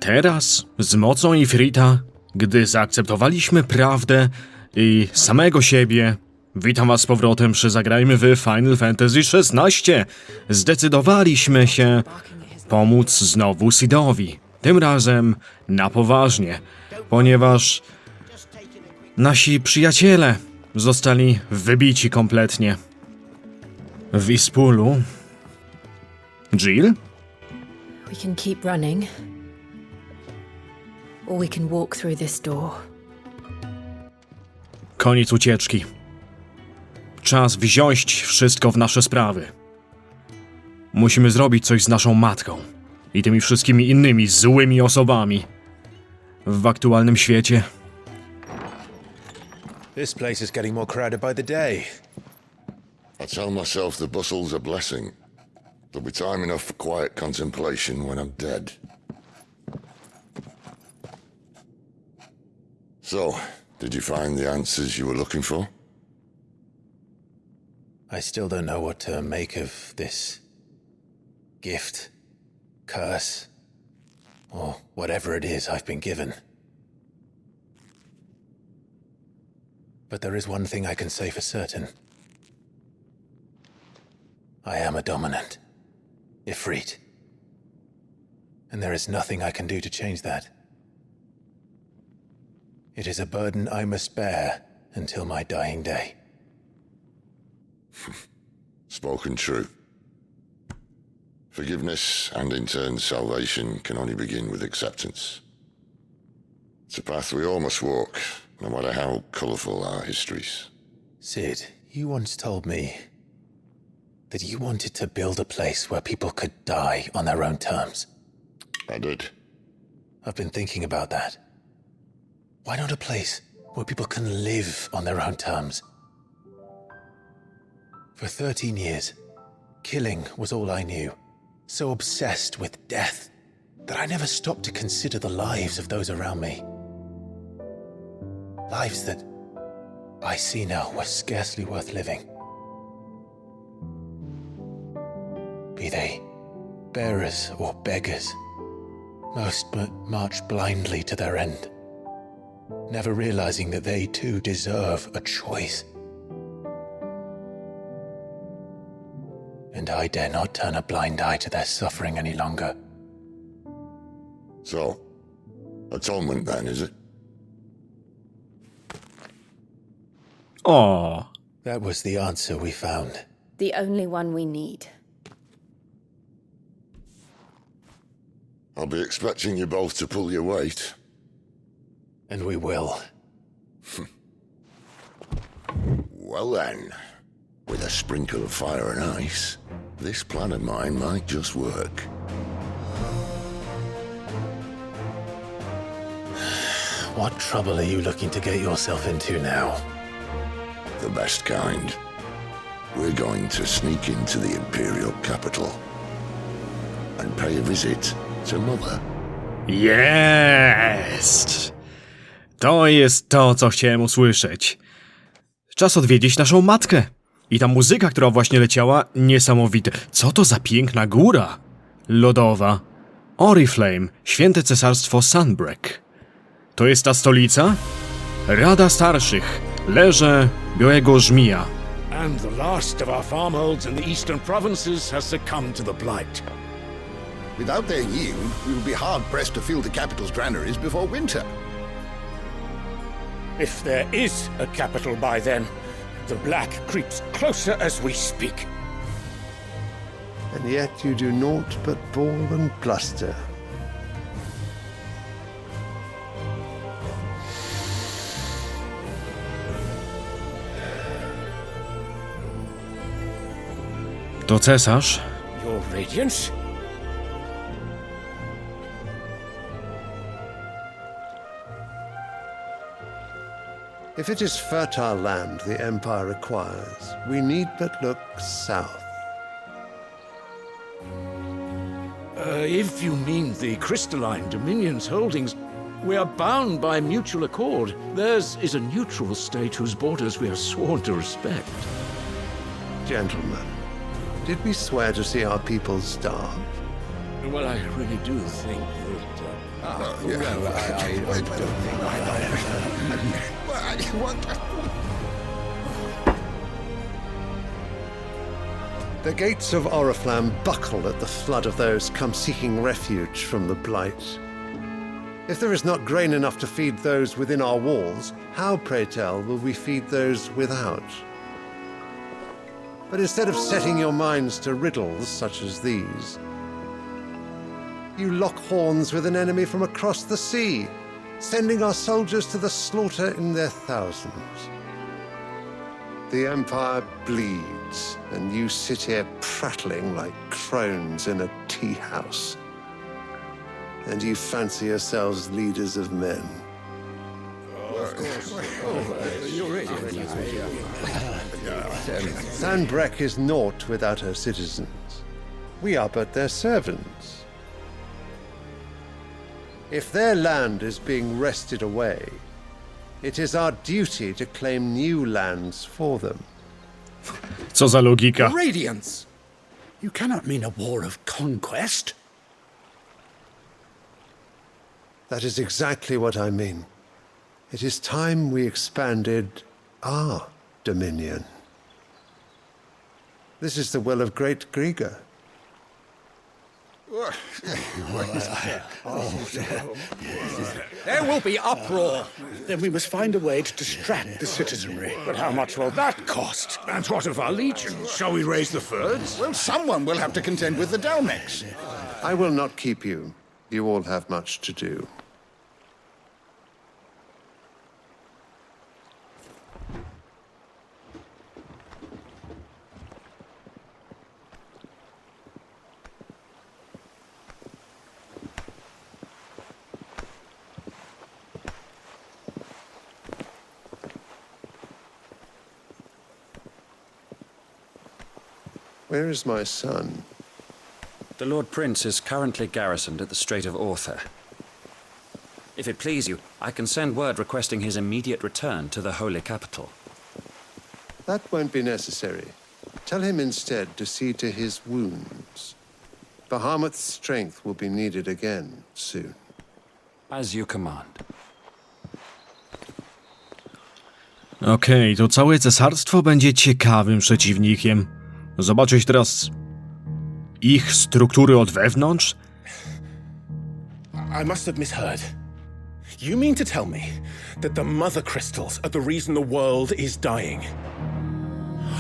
Teraz, z mocą Ifrita, gdy zaakceptowaliśmy prawdę i samego siebie, witam was z powrotem przy Zagrajmy w Final Fantasy XVI. Zdecydowaliśmy się pomóc znowu Sidowi. Tym razem na poważnie, ponieważ nasi przyjaciele zostali wybici kompletnie. W Ispulu... Jill? We can keep running, or we can walk through this door. Koniec ucieczki. Czas wziąć wszystko w nasze sprawy. Musimy zrobić coś z naszą matką i tymi wszystkimi innymi złymi osobami w aktualnym świecie. This place is getting more crowded by the day. I tell myself the bustle's a blessing. There'll be time enough for quiet contemplation when I'm dead. So, did you find the answers you were looking for? I still don't know what to make of this gift, curse, or whatever it is I've been given. But there is one thing I can say for certain. I am a dominant, Ifrit. And there is nothing I can do to change that. It is a burden I must bear until my dying day. Spoken true. Forgiveness and in turn salvation can only begin with acceptance. It's a path we all must walk, no matter how colourful our histories. Sid, you once told me that you wanted to build a place where people could die on their own terms. I did. I've been thinking about that. Why not a place where people can live on their own terms? For 13 years, killing was all I knew. So obsessed with death that I never stopped to consider the lives of those around me. Lives that I see now were scarcely worth living. Be they bearers or beggars, most march blindly to their end, never realizing that they too deserve a choice. And I dare not turn a blind eye to their suffering any longer. So, atonement then, is it? O, That was the answer we found. The only one we need. I'll be expecting you both to pull your weight. And we will. Well then, with a sprinkle of fire and ice, this plan of mine might just work. What trouble are you looking to get yourself into now? The best kind. We're going to sneak into the Imperial capital and pay a visit to Mother. jest! To jest to, co chciałem usłyszeć. Czas odwiedzić naszą matkę. I ta muzyka, która właśnie leciała, niesamowite. Co to za piękna góra? Lodowa. Oriflame, święte cesarstwo Sunbreak. To jest ta stolica? Rada Starszych. Leże Białego Żmija. And the last of our farmholds in the eastern provinces has succumbed to the blight. Without their yield, we will be hard-pressed to fill the capital's granaries before winter. If there is a capital by then, the black creeps closer as we speak. And yet you do naught but bawl and bluster. To cesarz? Your Radiance? If it is fertile land the Empire requires, we need but look south. If you mean the crystalline Dominion's holdings, we are bound by mutual accord. Theirs is a neutral state whose borders we are sworn to respect. Gentlemen, did we swear to see our people starve? Well, I really do think that... I don't think The gates of Oriflamme buckle at the flood of those come seeking refuge from the blight. If there is not grain enough to feed those within our walls, how, pray tell, will we feed those without? But instead of setting your minds to riddles such as these, you lock horns with an enemy from across the sea, sending our soldiers to the slaughter in their thousands. The Empire bleeds, and you sit here prattling like crones in a tea house. And you fancy yourselves leaders of men. Sandbreck is naught without her citizens. We are but their servants. If their land is being wrested away, it is our duty to claim new lands for them. Co za logika. Radiance! You cannot mean a war of conquest. That is exactly what I mean. It is time we expanded our dominion. This is the will of great Griga. There will be uproar. Then we must find a way to distract the citizenry. But how much will that cost? And what of our legions? Shall we raise the thirds? Well, someone will have to contend with the Dalmex. I will not keep you. You all have much to do. Where is my son? The Lord Prince is currently garrisoned at the Strait of Arthur. If it please you, I can send word requesting his immediate return to the Holy Capital. That won't be necessary. Tell him instead to see to his wounds. Bahamut's strength will be needed again soon. As you command. Okej, to całe cesarstwo będzie ciekawym przeciwnikiem. Zobaczyć teraz ich struktury od wewnątrz? I must have misheard. You mean to tell me that the mother crystals are the reason the world is dying?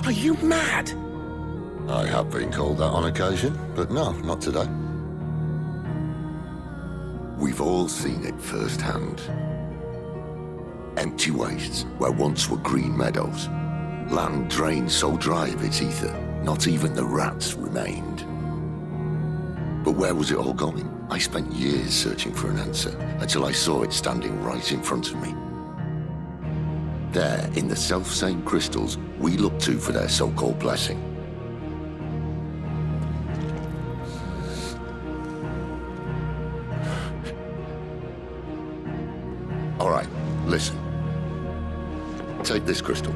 Are you mad? I have been called that on occasion, but no, not today. We've all seen it firsthand. Empty wastes where once were green meadows. Land drained so dry of its ether, not even the rats remained. But where was it all going? I spent years searching for an answer until I saw it standing right in front of me. There, in the self-same crystals we look to for their so-called blessing. All right, listen. Take this crystal.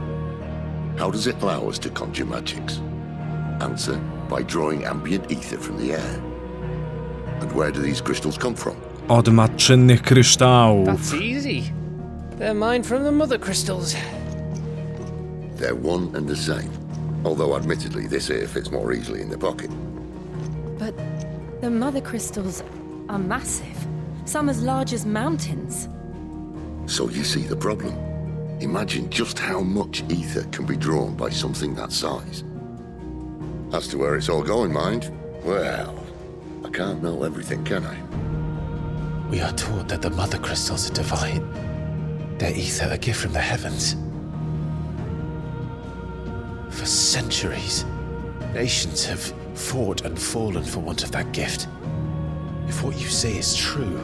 How does it allow us to conjure magics? Answer, by drawing ambient ether from the air. And where do these crystals come from? Od matczynnych kryształów. That's easy. They're mined from the mother crystals. They're one and the same. Although admittedly this here fits more easily in the pocket. But the mother crystals are massive. Some as large as mountains. So you see the problem. Imagine just how much ether can be drawn by something that size. As to where it's all going, mind, well, I can't know everything, can I? We are taught that the mother crystals are divine. Their ether a gift from the heavens. For centuries, nations have fought and fallen for want of that gift. If what you say is true,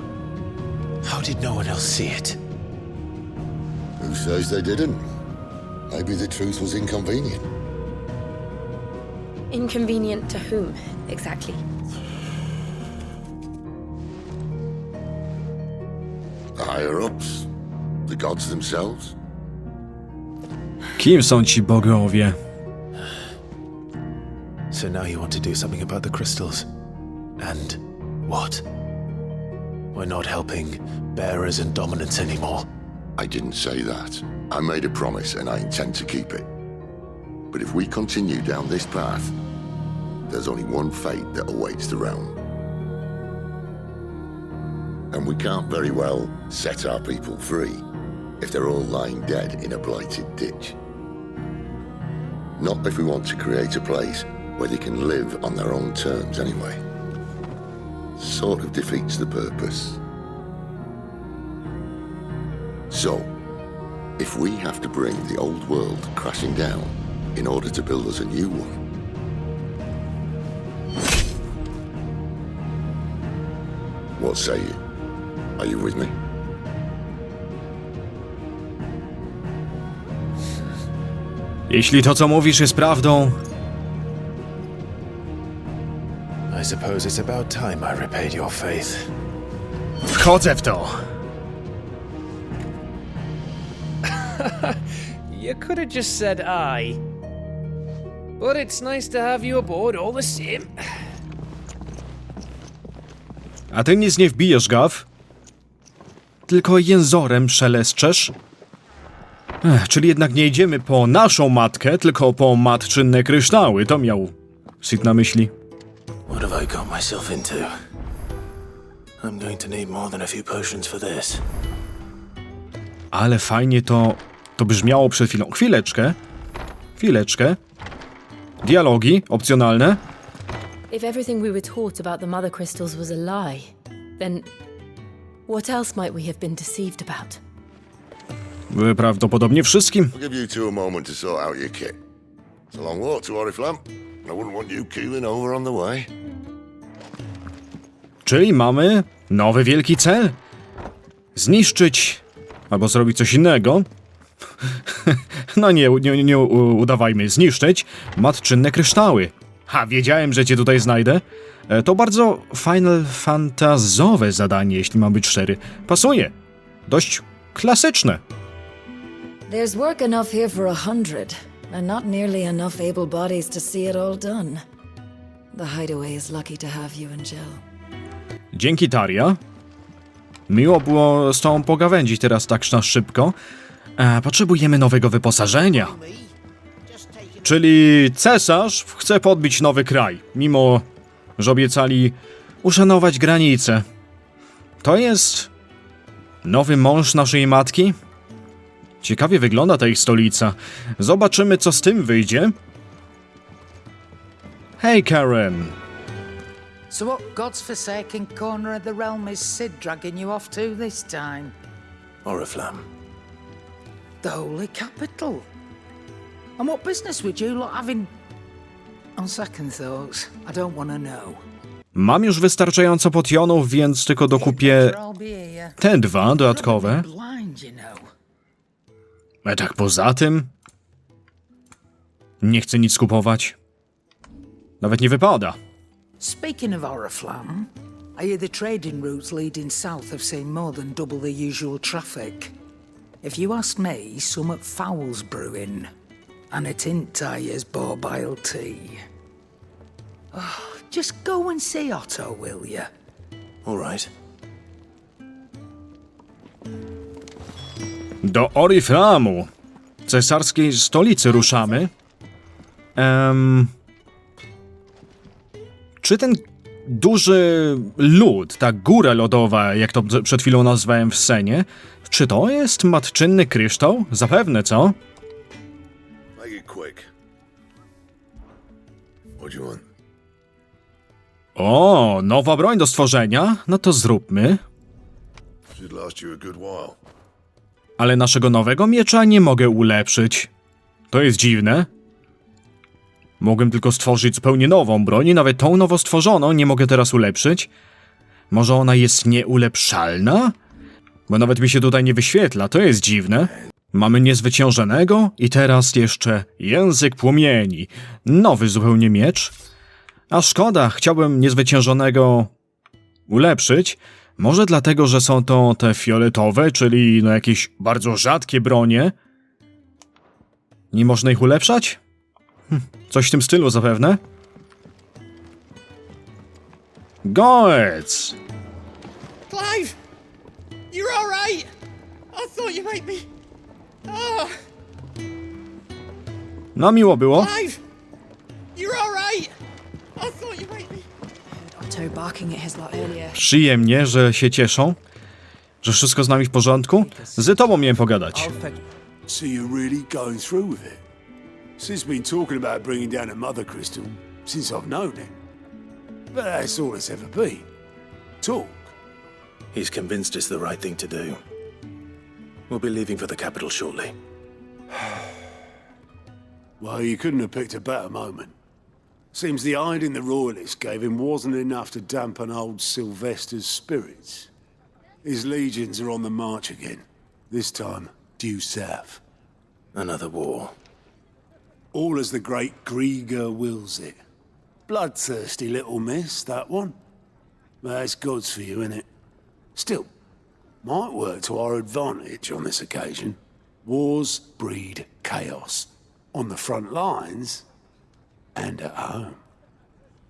how did no one else see it? Who says they didn't? Maybe the truth was inconvenient. Inconvenient to whom, exactly? The higher-ups, the gods themselves. Kim są ci bogowie? So now you want to do something about the crystals. And What? We're not helping bearers and dominants anymore. I didn't say that. I made a promise and I intend to keep it. But if we continue down this path, there's only one fate that awaits the realm. And we can't very well set our people free if they're all lying dead in a blighted ditch. Not if we want to create a place where they can live on their own terms anyway. Sort of defeats the purpose. So, if we have to bring the old world crashing down in order to build us a new one, what say you? Are you with me? Jeśli to, co mówisz, jest prawdą, I suppose it's about time I repaid your faith. wchodzę w to. You could have just said aye. But it's nice to have you aboard all the same. A ty nic nie wbijesz, Gav? Tylko jęzorem szeleszczesz? Czyli jednak nie idziemy po naszą matkę, tylko po matczynne kryształy. To miał Sid na myśli. What have I got myself into? I'm going to need more than a few potions for this. Ale fajnie to brzmiało przed chwilą. Chwileczkę. Dialogi opcjonalne. If everything we were taught about the mother crystals was a lie, then what else might we have been deceived about? Prawdopodobnie wszystkim. I'll give you two a moment to sort out your kit. It's a long walk to Oriflamme. I wouldn't want you keeling over on the way. Czyli mamy nowy wielki cel. Zniszczyć albo zrobić coś innego. No nie udawajmy. Zniszczyć matczynne kryształy. Wiedziałem, że cię tutaj znajdę. To bardzo Final Fantazowe zadanie, jeśli mam być szczery. Pasuje. Dość klasyczne. There's work enough here for 100, and not nearly enough able bodies to see it all done. The hideaway is lucky to have you and Jill. Dzięki, Taria. Miło było z tobą pogawędzić teraz tak na szybko. Potrzebujemy nowego wyposażenia. Czyli cesarz chce podbić nowy kraj, mimo że obiecali uszanować granice. To jest nowy mąż naszej matki? Ciekawie wygląda ta ich stolica. Zobaczymy, co z tym wyjdzie. Hej, Karen. So what god's-forsaken corner of the realm is Sid dragging you off to this time? Oriflamme. The holy capital. And what business would you lot having? On second thoughts, I don't want to know. Mam już wystarczająco potionów, więc tylko dokupię te dwa dodatkowe. A tak poza tym... Nie chcę nic kupować. Nawet nie wypada. Speaking of Oriflamme, I hear the trading routes leading south have seen more than double the usual traffic. If you ask me, some at foul's brewing. And it ain't Tyre's borbile tea. Oh, just go and see Otto, will you? All right. Do Oriflammu, cesarskiej stolicy, ruszamy. Czy ten duży lód, ta góra lodowa, jak to przed chwilą nazwałem w scenie, czy to jest matczynny kryształ? Zapewne, co? Make it quick. What do you want? O, nowa broń do stworzenia? No to zróbmy. Should last you a good while. Ale naszego nowego miecza nie mogę ulepszyć. To jest dziwne. Mogłem tylko stworzyć zupełnie nową broń i nawet tą nowo stworzoną nie mogę teraz ulepszyć. Może ona jest nieulepszalna? Bo nawet mi się tutaj nie wyświetla, to jest dziwne. Mamy niezwyciężonego i teraz jeszcze język płomieni. Nowy zupełnie miecz. A szkoda, chciałbym niezwyciężonego ulepszyć. Może dlatego, że są to te fioletowe, czyli no jakieś bardzo rzadkie bronie. Nie można ich ulepszać? Coś w tym stylu zapewne. Goec! Clive! You're all right! I thought you might be... Oh, No miło było. Clive! You're all right! I thought you might be... Otto barking at his lot earlier. Przyjemnie, że się cieszą, że wszystko z nami w porządku. Z tobą miałem pogadać. So you're really going through with it? Since been talking about bringing down a mother crystal since I've known him. But that's all it's ever been. Talk. He's convinced it's the right thing to do. We'll be leaving for the capital shortly. Well, you couldn't have picked a better moment. Seems the hiding the royalists gave him wasn't enough to dampen old Sylvester's spirits. His legions are on the march again. This time, due south. Another war. All as the great Grieger wills it. Bloodthirsty little miss, that one. But that's God's for you, innit? Still, might work to our advantage on this occasion. Wars breed chaos. On the front lines, and at home.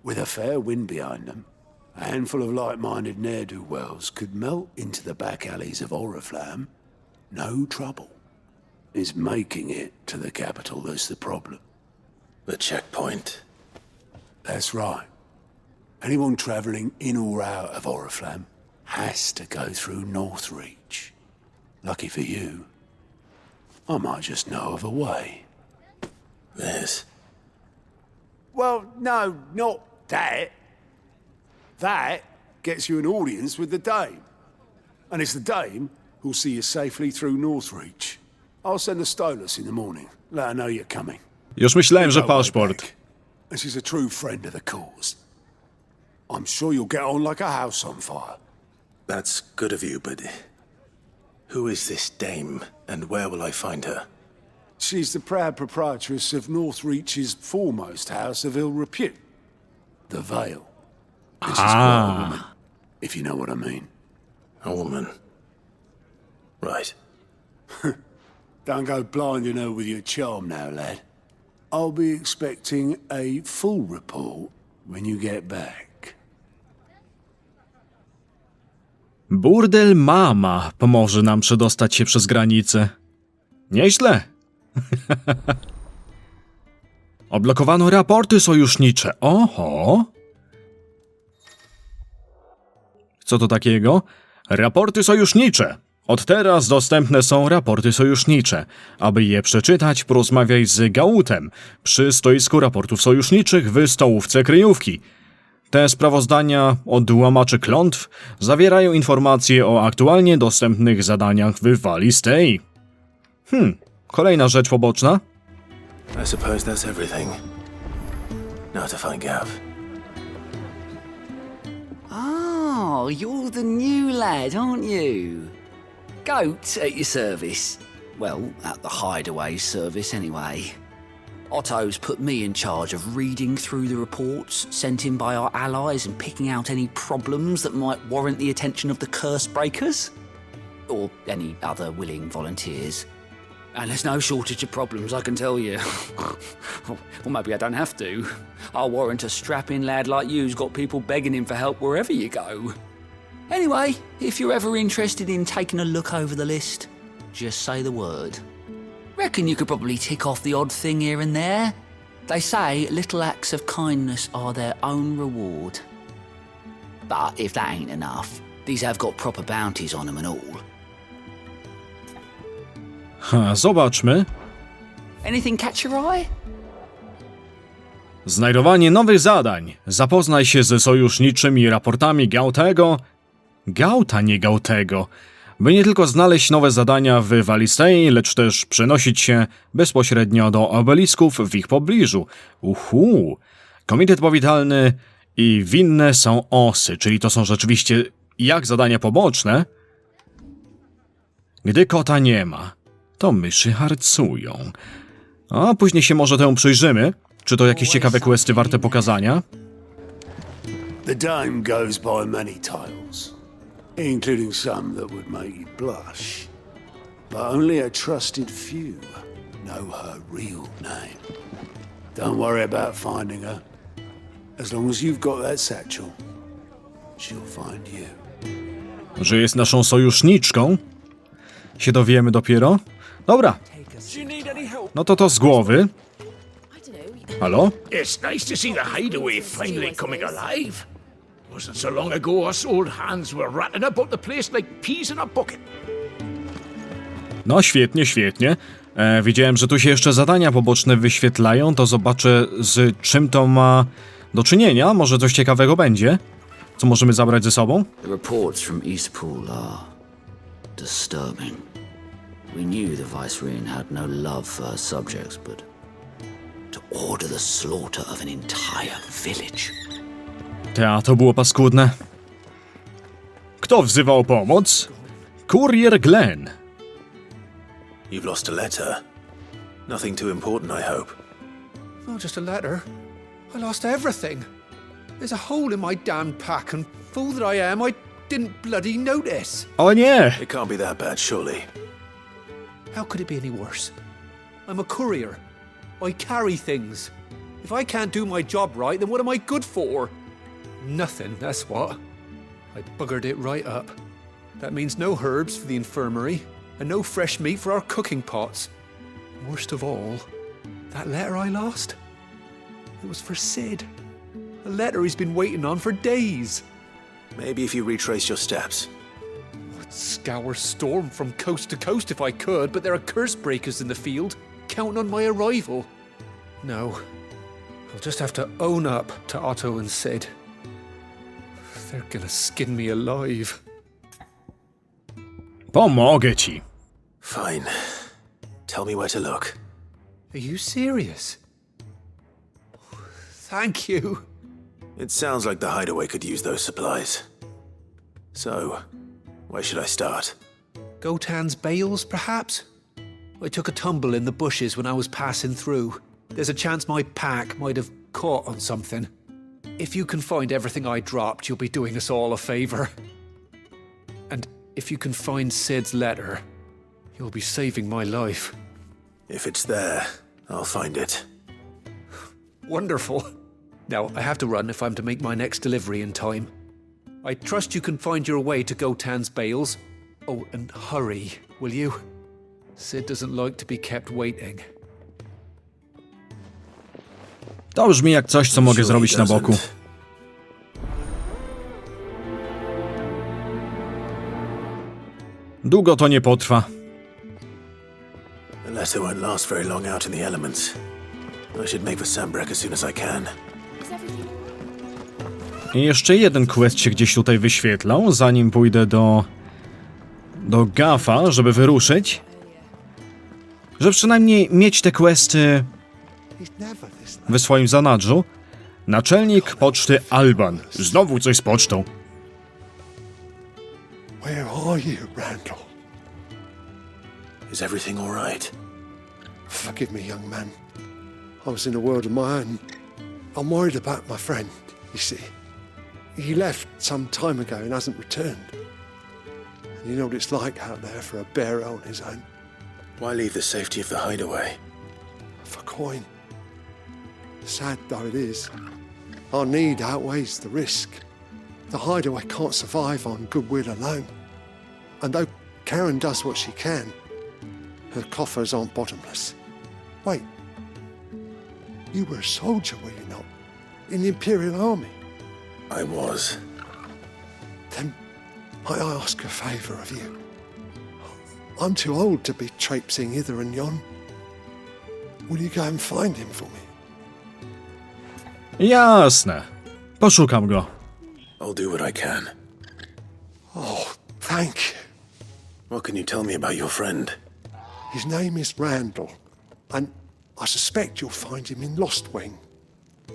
With a fair wind behind them, a handful of like-minded ne'er-do-wells could melt into the back alleys of Oriflamme. No trouble. It's making it to the capital that's the problem. The checkpoint. That's right. Anyone travelling in or out of Oriflamme has to go through Northreach. Lucky for you, I might just know of a way. This. Well, no, not that. That gets you an audience with the Dame. And it's the Dame who'll see you safely through Northreach. I'll send the Stolas in the morning. Let her know you're coming. Już myślałem, że paszport. And she's a true friend of the cause. I'm sure you'll get on like a house on fire. That's good of you, but who is this dame, and where will I find her? She's the proud proprietress of Northreach's foremost house of ill repute. The Vale. This is quite a woman, if you know what I mean. A woman. Right. Don't go blinding her with your charm now, lad. I'll be expecting a full report when you get back. Burdel Mama pomoże nam przedostać się przez granicę. Nieźle. Odblokowano raporty sojusznicze. Oho. Co to takiego? Raporty sojusznicze. Od teraz dostępne są raporty sojusznicze. Aby je przeczytać, porozmawiaj z Gautem przy stoisku raportów sojuszniczych w stołówce kryjówki. Te sprawozdania od łamaczy klątw zawierają informacje o aktualnie dostępnych zadaniach w Walistei. Kolejna rzecz poboczna. I suppose that's everything. Now to find Gav. Oh, you're the new lad, aren't you? Goat at your service. Well, at the hideaway service anyway. Otto's put me in charge of reading through the reports sent in by our allies and picking out any problems that might warrant the attention of the curse breakers. Or any other willing volunteers. And there's no shortage of problems, I can tell you. Well, maybe I don't have to. I'll warrant a strapping lad like you's got people begging him for help wherever you go. Anyway, if you're ever interested in taking a look over the list, just say the word. Reckon you could probably tick off the odd thing here and there. They say little acts of kindness are their own reward. But if that ain't enough, these have got proper bounties on them and all. Zobaczmy. Anything catch your eye? Znajdowanie nowych zadań. Zapoznaj się ze sojuszniczymi raportami Gautego. Gauta, nie Gautego. By nie tylko znaleźć nowe zadania w Walistei, lecz też przenosić się bezpośrednio do obelisków w ich pobliżu. Komitet powitalny i winne są osy, czyli to są rzeczywiście jak zadania poboczne. Gdy kota nie ma, to myszy harcują. A później się może temu przyjrzymy. Czy to jakieś ciekawe questy warte pokazania? The Dame goes by many titles, including some that would make you blush. But only a trusted few know her real name. Don't worry about finding her. As long as you've got that satchel, she'll find you. Że jest naszą sojuszniczką? Się dowiemy dopiero? Dobra. No to z głowy. Halo? It's nice to see the hideaway finally coming alive. Wasn't so long ago us old hands were ratting about the place like peas in a bucket. No świetnie, świetnie. Widziałem, że tu się jeszcze zadania poboczne wyświetlają, to zobaczę z czym to ma do czynienia. Może coś ciekawego będzie. Co możemy zabrać ze sobą? The reports from Eastpool are disturbing. We knew the Viceroy had no love for her subjects, but to order the slaughter of an entire village. To było paskudne. Kto wzywał o pomoc? Kurier Glenn. You've lost a letter. Nothing too important, I hope. Not just a letter. I lost everything. There's a hole in my damned pack, and fool that I am, I didn't bloody notice. O nie! It can't be that bad, surely. How could it be any worse? I'm a courier. I carry things. If I can't do my job right, then what am I good for? Nothing, that's what. I buggered it right up. That means no herbs for the infirmary, and no fresh meat for our cooking pots. Worst of all, that letter I lost, it was for Sid. A letter he's been waiting on for days. Maybe if you retrace your steps. I'd scour Storm from coast to coast if I could, but there are curse breakers in the field, counting on my arrival. No, I'll just have to own up to Otto and Sid. They're gonna skin me alive. Pomogę ci. Fine. Tell me where to look. Are you serious? Thank you. It sounds like the hideaway could use those supplies. So, where should I start? Gotan's bales, perhaps? I took a tumble in the bushes when I was passing through. There's a chance my pack might have caught on something. If you can find everything I dropped, you'll be doing us all a favor. And if you can find Sid's letter, you'll be saving my life. If it's there, I'll find it. Wonderful. Now, I have to run if I'm to make my next delivery in time. I trust you can find your way to Gotan's bales. Oh, and hurry, will you? Sid doesn't like to be kept waiting. To brzmi jak coś, co mogę zrobić na boku. Długo to nie potrwa. The letter won't last very long out in the elements. I should make for Sambrek as soon as I can. I jeszcze jeden quest się gdzieś tutaj wyświetlał, zanim pójdę do Gafa, żeby wyruszyć. Żeby przynajmniej mieć te questy w swoim zanadrzu. Naczelnik poczty Alban. Znowu coś z pocztą. Where are you, Randall? Is everything all right? Forgive me, young man. I was in a world of my own. I'm worried about my friend, you see. He left some time ago and hasn't returned. And you know what it's like out there for a bearer on his own. Why leave the safety of the hideaway? For coin. Sad though it is, our need outweighs the risk. The hideaway can't survive on goodwill alone. And though Karen does what she can, her coffers aren't bottomless. Wait, you were a soldier, were you not? In the Imperial Army? I was. Then might I ask a favour of you? I'm too old to be traipsing hither and yon. Will you go and find him for me? Jasne. Poszukam go. I'll do what I can. Oh, thank you. What can you tell me about your friend? His name is Randall, and I suspect you'll find him in Lost Wing.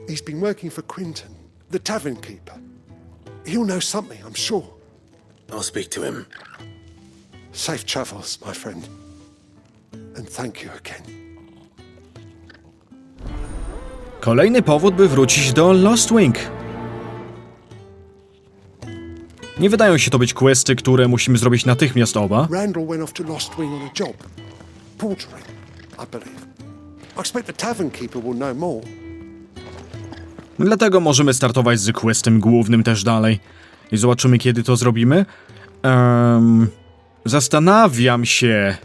He's been working for Quinton, the tavern keeper. He'll know something, I'm sure. I'll speak to him. Safe travels, my friend. And thank you again. Kolejny powód, by wrócić do Lost Wing. Nie wydają się to być questy, które musimy zrobić natychmiast oba. Randall went off to Lost Wing on a job. Portering, I believe. I expect the tavern keeper will know more. Dlatego możemy startować z questem głównym też dalej. i zobaczymy, kiedy to zrobimy. Zastanawiam się,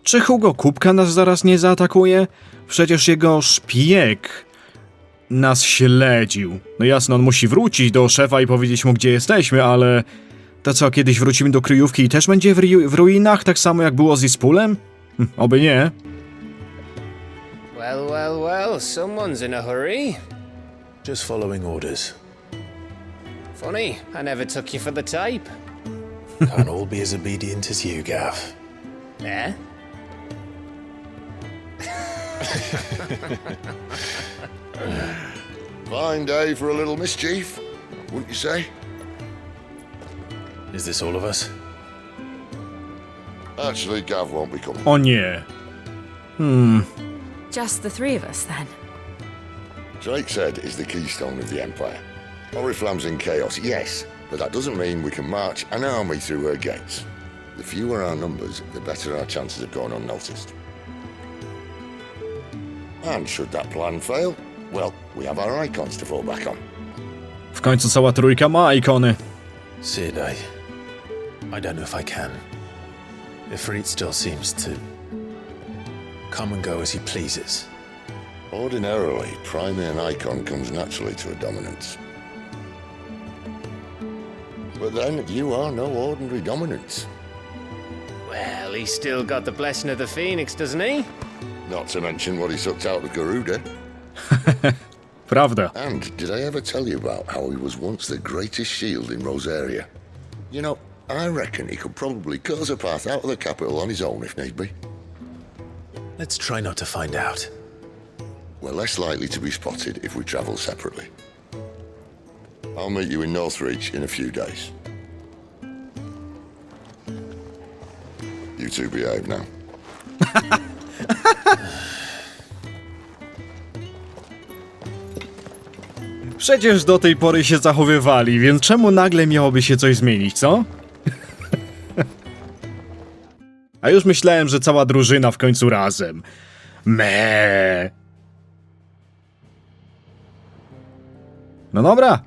czy Hugo Kubka nas zaraz nie zaatakuje? Przecież jego szpieg nas śledził. No jasne, on musi wrócić do szefa i powiedzieć mu, gdzie jesteśmy, ale... To co, kiedyś wrócimy do kryjówki i też będzie w ruinach, tak samo jak było z Ispulem? Oby nie. Well, well, well, someone's in a hurry. Just following orders. Funny, I never took you for the type. Can't all be as obedient as you, Gav. Eh? Fine day for a little mischief, wouldn't you say? Is this all of us? Actually, Gav won't be coming. O nie. Just the three of us, then? Drake said is the keystone of the Empire. Oriflamme's in chaos, yes, but that doesn't mean we can march an army through her gates. The fewer our numbers, the better our chances of going unnoticed. And should that plan fail, well, we have our icons to fall back on. W końcu cała trójka ma ikony. Sid, I don't know if I can. Ifrit still seems to come and go as he pleases. Ordinarily, priming an icon comes naturally to a dominance. But then, you are no ordinary dominance. Well, he's still got the blessing of the Phoenix, doesn't he? Not to mention what he sucked out of Garuda. Prawda. And did I ever tell you about how he was once the greatest shield in Rosaria? You know, I reckon he could probably cut us a path out of the capital on his own if need be. Let's try not to find out. We're less likely to be spotted if we travel separately. I'll meet you in Northreach in a few days. You two behave now. Przecież do tej pory się zachowywali, więc czemu nagle miałoby się coś zmienić, co? A już myślałem, że cała drużyna w końcu razem. No dobra,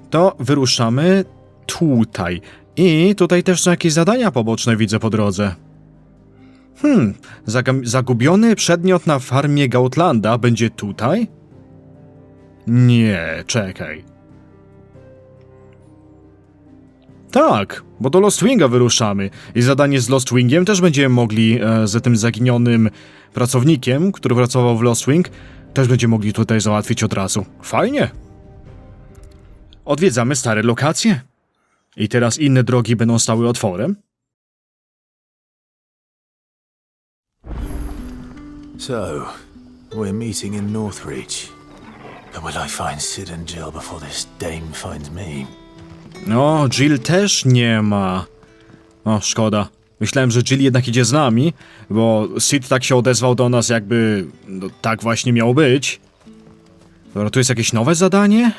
to wyruszamy tutaj. I tutaj też są jakieś zadania poboczne widzę po drodze. Zagubiony przedmiot na farmie Gautlanda będzie tutaj? Nie, czekaj. Tak, bo do Lost Winga wyruszamy. I zadanie z Lost Wingiem też będziemy mogli z tym zaginionym pracownikiem, który pracował w Lost Wing, też będziemy mogli tutaj załatwić od razu. Fajnie. Odwiedzamy stare lokacje. I teraz inne drogi będą stały otworem. So, we're meeting in Northreach. But will I find Sid and Jill before this dame finds me? No, Jill też nie ma. O, szkoda. Myślałem, że Jill jednak idzie z nami, bo Sid tak się odezwał do nas, jakby no, tak właśnie miało być. Dobra, tu jest jakieś nowe zadanie?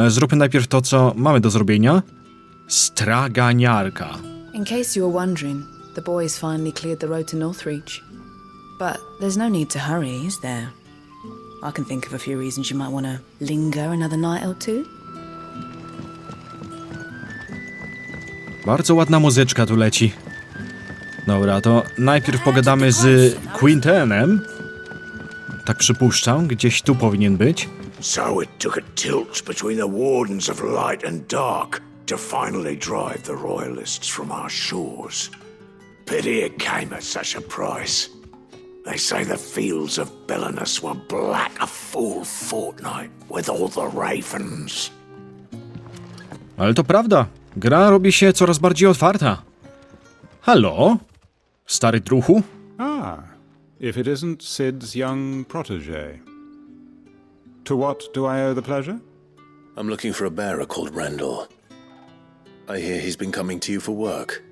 Zróbmy najpierw to, co mamy do zrobienia. Straganiarka. In case you were wondering, the boys finally cleared the road to Northreach. But there's no need to hurry, is there? I can think of a few reasons you might want to linger another night or two. Bardzo ładna muzyczka tu leci. Dobra, to najpierw pogadamy z Quintenem. Tak przypuszczam, gdzieś tu powinien być. So it took a tilt between the Wardens of Light and Dark to finally drive the Royalists from our shores. Pity it came at such a price. They say the fields of Belenus were black a full fortnight with all the ravens. Ale to prawda. Gra robi się coraz bardziej otwarta. Halo? Stary druhu? Ah, if it isn't Sid's young protégé. To what do I owe the pleasure? I'm looking for a bearer called Randall. I hear he's been coming to you for work.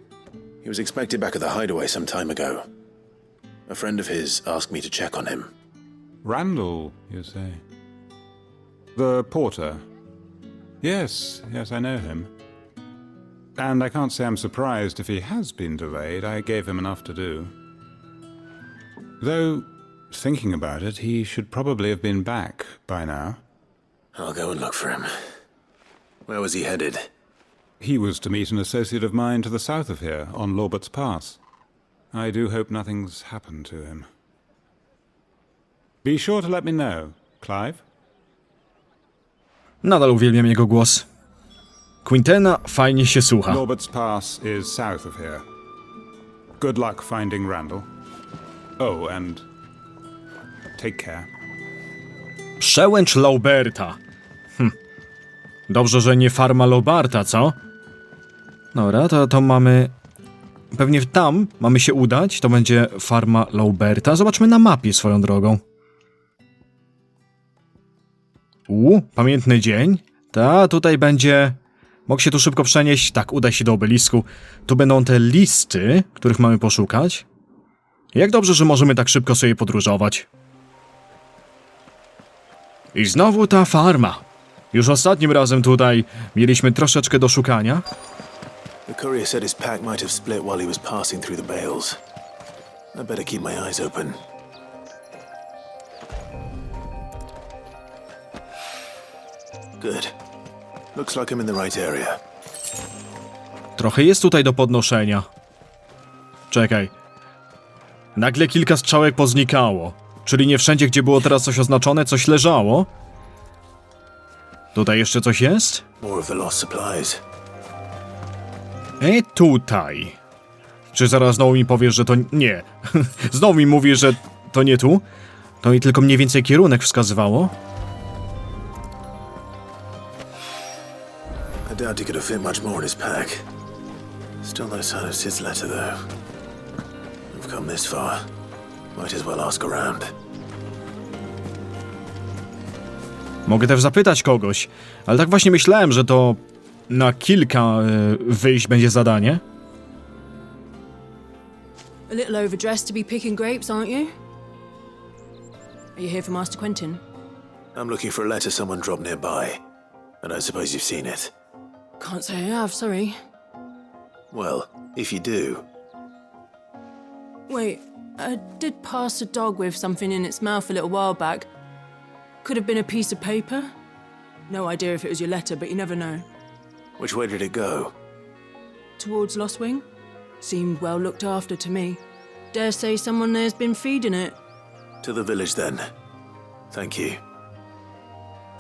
He was expected back at the hideaway some time ago. A friend of his asked me to check on him. Randall, you say? The porter? Yes, I know him. And I can't say I'm surprised if he has been delayed. I gave him enough to do. Though, thinking about it, he should probably have been back by now. I'll go and look for him. Where was he headed? He was to meet an associate of mine to the south of here, on Lorbert's Pass. I do hope nothing's happened to him. Be sure to let me know, Clive. Nadal uwielbiam jego głos. Quintena fajnie się słucha. Lorbert's Pass is south of here. Good luck finding Randall. Oh, and take care. Przełęcz Lauberta. Dobrze, że nie farma Lauberta, co? Dobra, to mamy... Pewnie tam mamy się udać. To będzie farma Lauberta. Zobaczmy na mapie swoją drogą. Pamiętny dzień. Tutaj będzie... Mogę się tu szybko przenieść. Tak, udaj się do obelisku. Tu będą te listy, których mamy poszukać. Jak dobrze, że możemy tak szybko sobie podróżować. I znowu ta farma. Już ostatnim razem tutaj mieliśmy troszeczkę do szukania. The courier said his pack might have split while he was passing through the bales. I better keep my eyes open. Good. Looks like I'm in the right area. Trochę jest tutaj do podnoszenia. Czekaj. Nagle kilka strzałek poznikało. Czyli nie wszędzie, gdzie było teraz coś oznaczone, coś leżało. Tutaj jeszcze coś jest? More of the lost supplies. Tutaj. Czy zaraz znowu mi powiesz, że to... Nie. Znowu mi mówisz, że to nie tu? To mi tylko mniej więcej kierunek wskazywało. I doubt he could have fit much more in his pack. Still no sign of Sid's letter, though. We've come this far. Might as well ask around. Mogę też zapytać kogoś, ale tak właśnie myślałem, że to na kilka wyjść będzie zadanie. A little overdressed to be picking grapes, aren't you? Are you here for Master Quentin? I'm looking for a letter someone dropped nearby, and I suppose you've seen it. Can't say I have, sorry. Well, if you do... Wait, I did pass a dog with something in its mouth a little while back. Could have been a piece of paper. No idea if it was your letter, but you never know. Which way did it go? Towards Lost Wing? Seemed well looked after to me. Dare say someone there's been feeding it. To the village then. Thank you.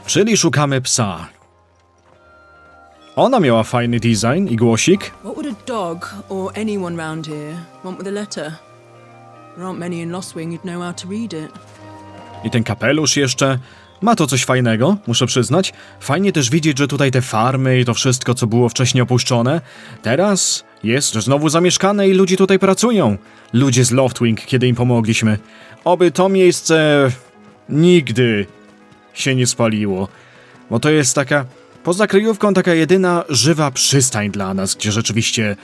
Czyli szukamy psa. Ona miała fajny design i głosik. What would a dog, or anyone round here, want with a letter? There aren't many in Lost Wing who'd know how to read it. I ten kapelusz jeszcze. Ma to coś fajnego, muszę przyznać. Fajnie też widzieć, że tutaj te farmy i to wszystko, co było wcześniej opuszczone, teraz jest znowu zamieszkane i ludzie tutaj pracują. Ludzie z Loftwing, kiedy im pomogliśmy. Oby to miejsce nigdy się nie spaliło. Bo to jest taka, poza kryjówką, taka jedyna żywa przystań dla nas, gdzie rzeczywiście,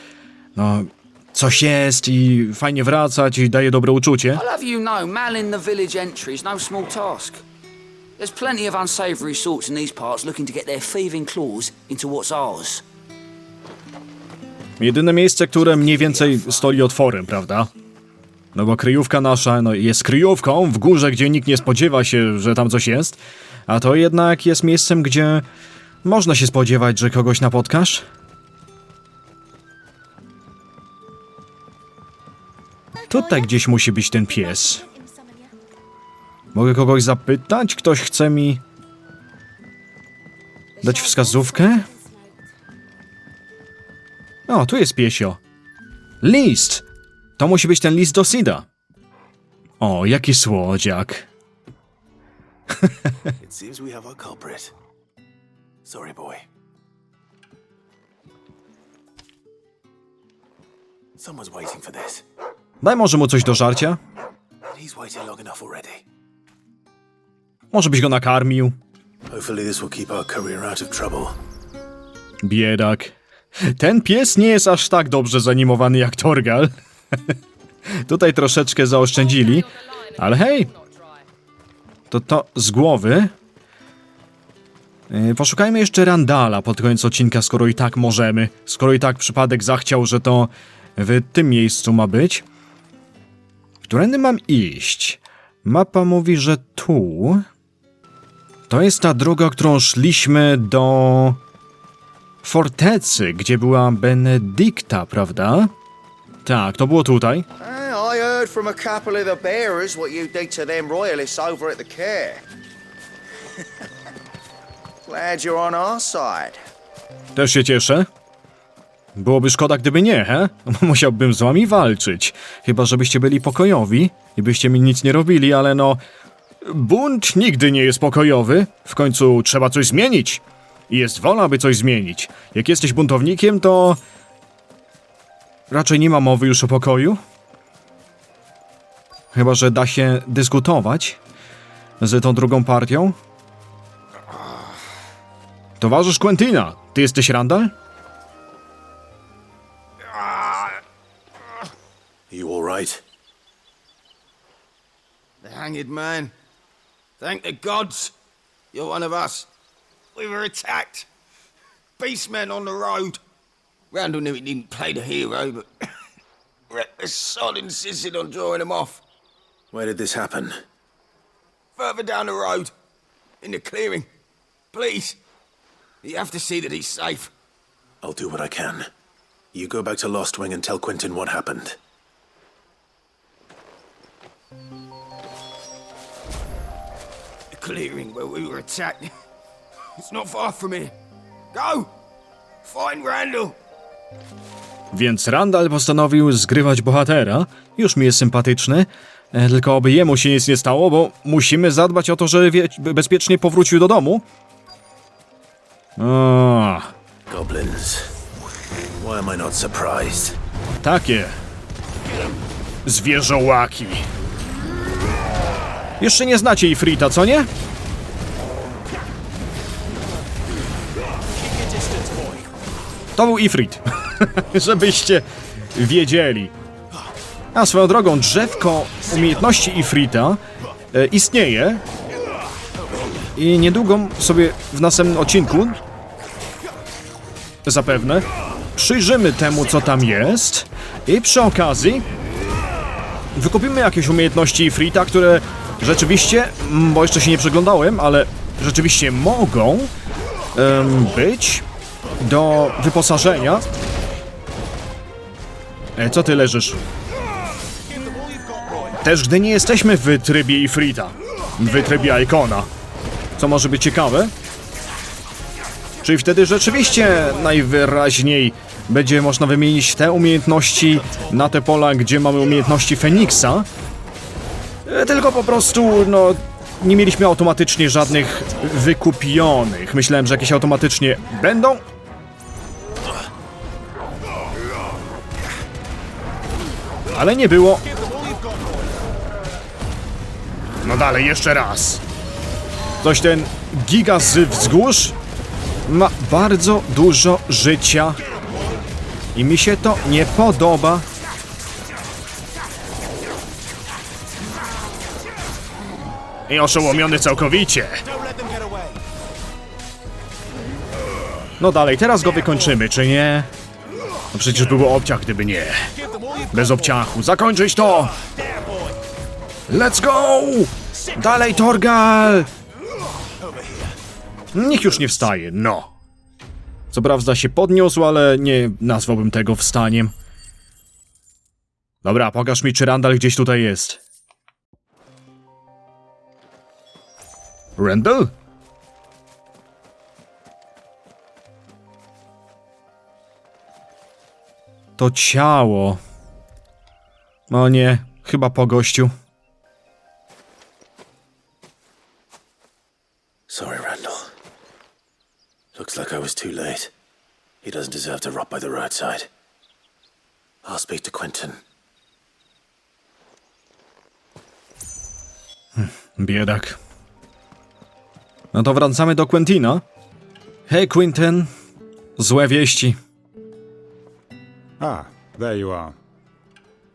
coś jest i fajnie wracać i daje dobre uczucie. I'll have you know, manning the village entry is no small task. There's plenty of unsavoury sorts in these parts looking to get their thieving claws into what's ours. Jedyne miejsce, które mniej więcej stoi otworem, prawda? No bo kryjówka nasza, jest kryjówką w górze, gdzie nikt nie spodziewa się, że tam coś jest, a to jednak jest miejscem, gdzie można się spodziewać, że kogoś napotkasz. Tutaj gdzieś musi być ten pies. Mogę kogoś zapytać? Ktoś chce mi dać wskazówkę? O, tu jest piesio. List! To musi być ten list do Sida. O, jaki słodziak. It seems we have our culprit. Sorry, boy. Someone's waiting for this. Daj może mu coś do żarcia. He's waited long enough already. Może byś go nakarmił. Hopefully this will keep our courier out of trouble. Biedak. Ten pies nie jest aż tak dobrze zanimowany jak Torgal. Tutaj troszeczkę zaoszczędzili, ale hej! To z głowy. Poszukajmy jeszcze Randala pod koniec odcinka, skoro i tak możemy. Skoro i tak przypadek zachciał, że to w tym miejscu ma być. Którędy mam iść? Mapa mówi, że tu. To jest ta droga, którą szliśmy do fortecy, gdzie była Benedykta, prawda? Tak, to było tutaj. I heard from a couple of the bearers what you did to them royalists over at the care. Glad you're on our side. Też się cieszę. Byłoby szkoda, gdyby nie, he? Musiałbym z wami walczyć. Chyba, żebyście byli pokojowi i byście mi nic nie robili, ale no... Bunt nigdy nie jest pokojowy. W końcu trzeba coś zmienić. I jest wola, by coś zmienić. Jak jesteś buntownikiem, to... Raczej nie ma mowy już o pokoju. Chyba, że da się dyskutować z tą drugą partią. Towarzysz Quentina, ty jesteś Randall? You all right? The hanged man. Thank the gods. You're one of us. We were attacked. Beastmen on the road. Randall knew he didn't play the hero, but reckless sod insisted on drawing him off. Where did this happen? Further down the road. In the clearing. Please. You have to see that he's safe. I'll do what I can. You go back to Lost Wing and tell Quentin what happened. The clearing where we were attacked. It's not far from here. Go! Find Randall! Więc Randall postanowił zgrywać bohatera. Już mi jest sympatyczny. Tylko oby jemu się nic nie stało, bo musimy zadbać o to, żeby bezpiecznie powrócił do domu. Goblins. Why am I not surprised? Takie. Zwierzołaki. Jeszcze nie znacie Ifrita, co nie? To był Ifrit. Żebyście wiedzieli. A swoją drogą, drzewko umiejętności Ifrita istnieje. I niedługo sobie w następnym odcinku zapewne przyjrzymy temu, co tam jest. I przy okazji wykupimy jakieś umiejętności Ifrita, które rzeczywiście, bo jeszcze się nie przeglądałem, ale rzeczywiście mogą być do wyposażenia. Co ty leżysz? Też gdy nie jesteśmy w trybie Ifrita, w trybie Ikona, co może być ciekawe. Czyli wtedy rzeczywiście najwyraźniej będzie można wymienić te umiejętności na te pola, gdzie mamy umiejętności Feniksa. Tylko po prostu, no, nie mieliśmy automatycznie żadnych wykupionych. Myślałem, że jakieś automatycznie będą. Ale nie było. No dalej, jeszcze raz. Coś ten giga z wzgórz ma bardzo dużo życia. I mi się to nie podoba. I oszołomiony całkowicie. No dalej, teraz go wykończymy, czy nie? No przecież było obciach, gdyby nie. Bez obciachu. Zakończyć to! Let's go! Dalej, Torgal! Niech już nie wstaje, no. Co prawda się podniósł, ale nie nazwałbym tego wstaniem. Dobra, pokaż mi, czy Randall gdzieś tutaj jest. Randall? To ciało. O nie, chyba po gościu. Sorry, Randall. Looks like I was too late. He doesn't deserve to rot by the roadside. I'll speak to Quentin. Biedak. No to wracamy do Quentina. Hej, Quentin. Złe wieści. Ah, there you are.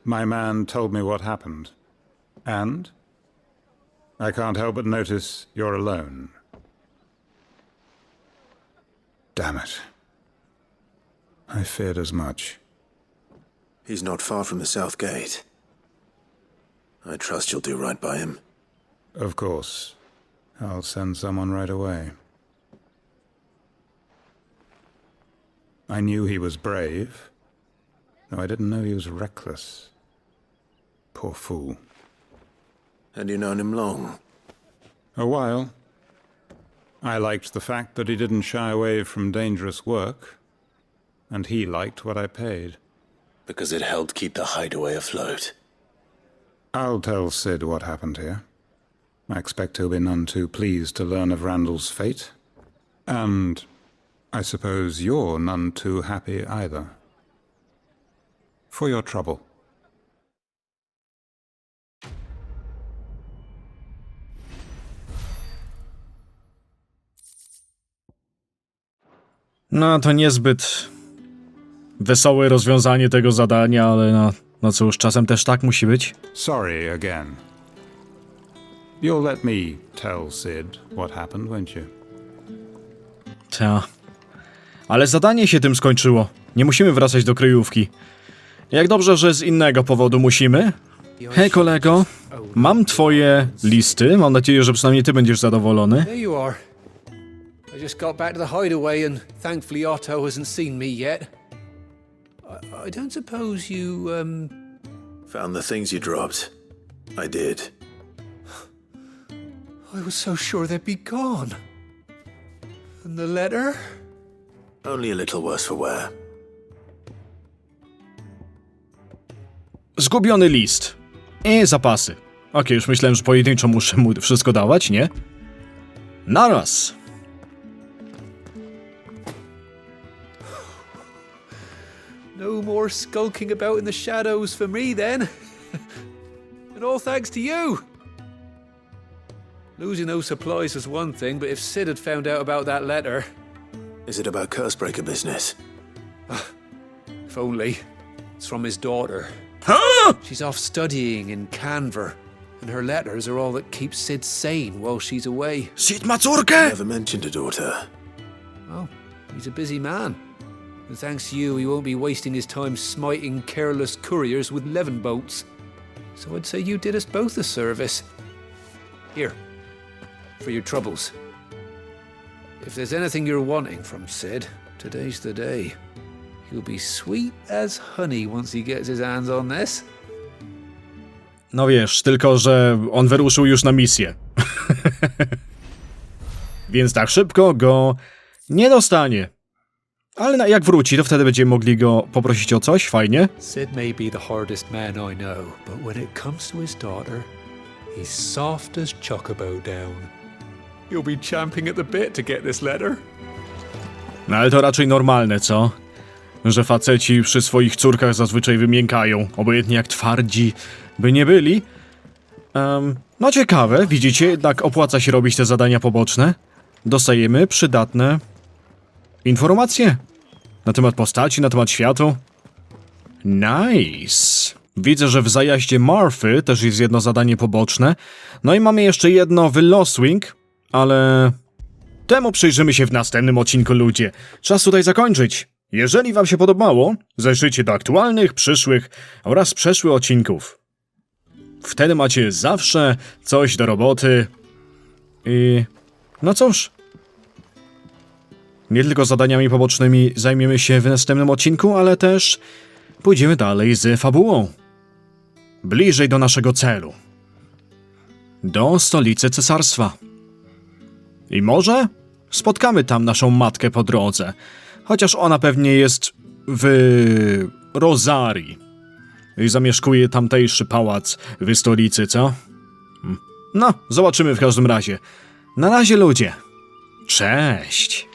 My man told me what happened. And? I can't help but notice you're alone. Damn it. I feared as much. He's not far from the south gate. I trust you'll do right by him. Of course. I'll send someone right away. I knew he was brave, though I didn't know he was reckless. Poor fool. Had you known him long? A while. I liked the fact that he didn't shy away from dangerous work, and he liked what I paid. Because it helped keep the hideaway afloat. I'll tell Sid what happened here. I expect he'll be none too pleased to learn of Randall's fate. And I suppose you're none too happy either. For your trouble. No, to niezbyt wesołe rozwiązanie tego zadania, ale no cóż, czasem też tak musi być. Sorry again. You'll let me tell Sid what happened, won't you? Ta. Ale zadanie się tym skończyło. Nie musimy wracać do kryjówki. Jak dobrze, że z innego powodu musimy. Hej kolego, mam twoje listy. Mam nadzieję, że przynajmniej ty będziesz zadowolony. There you are. I just got back to the hideaway and thankfully Otto hasn't seen me yet. I don't suppose you, Found the things you dropped. I did. I was so sure they'd be gone. And the letter? Only a little worse for wear. Zgubiony list. I zapasy. Okej, już myślałem, że pojedynczo muszę mu wszystko dawać, nie? Naraz. No more skulking about in the shadows for me then. And all thanks to you. Losing those supplies was one thing, but if Sid had found out about that letter... Is it about Cursebreaker business? If only. It's from his daughter. Huh? She's off studying in Canver, and her letters are all that keeps Sid sane while she's away. Sid ma córkę? Never mentioned a daughter. Oh, he's a busy man. And thanks to you, he won't be wasting his time smiting careless couriers with levin boats. So I'd say you did us both a service. Here, for your troubles. If there's anything you're wanting from Sid, today's the day. He'll be sweet as honey once he gets his hands on this. No wiesz, tylko że on wyruszył już na misję. Więc tak szybko go nie dostanie. Ale jak wróci, to wtedy będziemy mogli go poprosić o coś, fajnie. Sid may be the hardest man I know, but when it comes to his daughter, he's soft as chocobo down. You'll be champing at the bit to get this letter. No ale to raczej normalne, co? Że faceci przy swoich córkach zazwyczaj wymiękają, obojętnie jak twardzi by nie byli. No ciekawe, widzicie, jednak opłaca się robić te zadania poboczne. Dostajemy przydatne informacje na temat postaci, na temat światu. Nice. Widzę, że w zajaździe Marfy też jest jedno zadanie poboczne. No i mamy jeszcze jedno w Lostwing, ale temu przyjrzymy się w następnym odcinku, ludzie. Czas tutaj zakończyć. Jeżeli wam się podobało, zajrzyjcie do aktualnych, przyszłych oraz przeszłych odcinków. Wtedy macie zawsze coś do roboty. I no cóż. Nie tylko zadaniami pobocznymi zajmiemy się w następnym odcinku, ale też pójdziemy dalej z fabułą. Bliżej do naszego celu. Do stolicy cesarstwa. I może spotkamy tam naszą matkę po drodze. Chociaż ona pewnie jest w Rosarii. I zamieszkuje tamtejszy pałac w stolicy, co? No, zobaczymy w każdym razie. Na razie, ludzie. Cześć!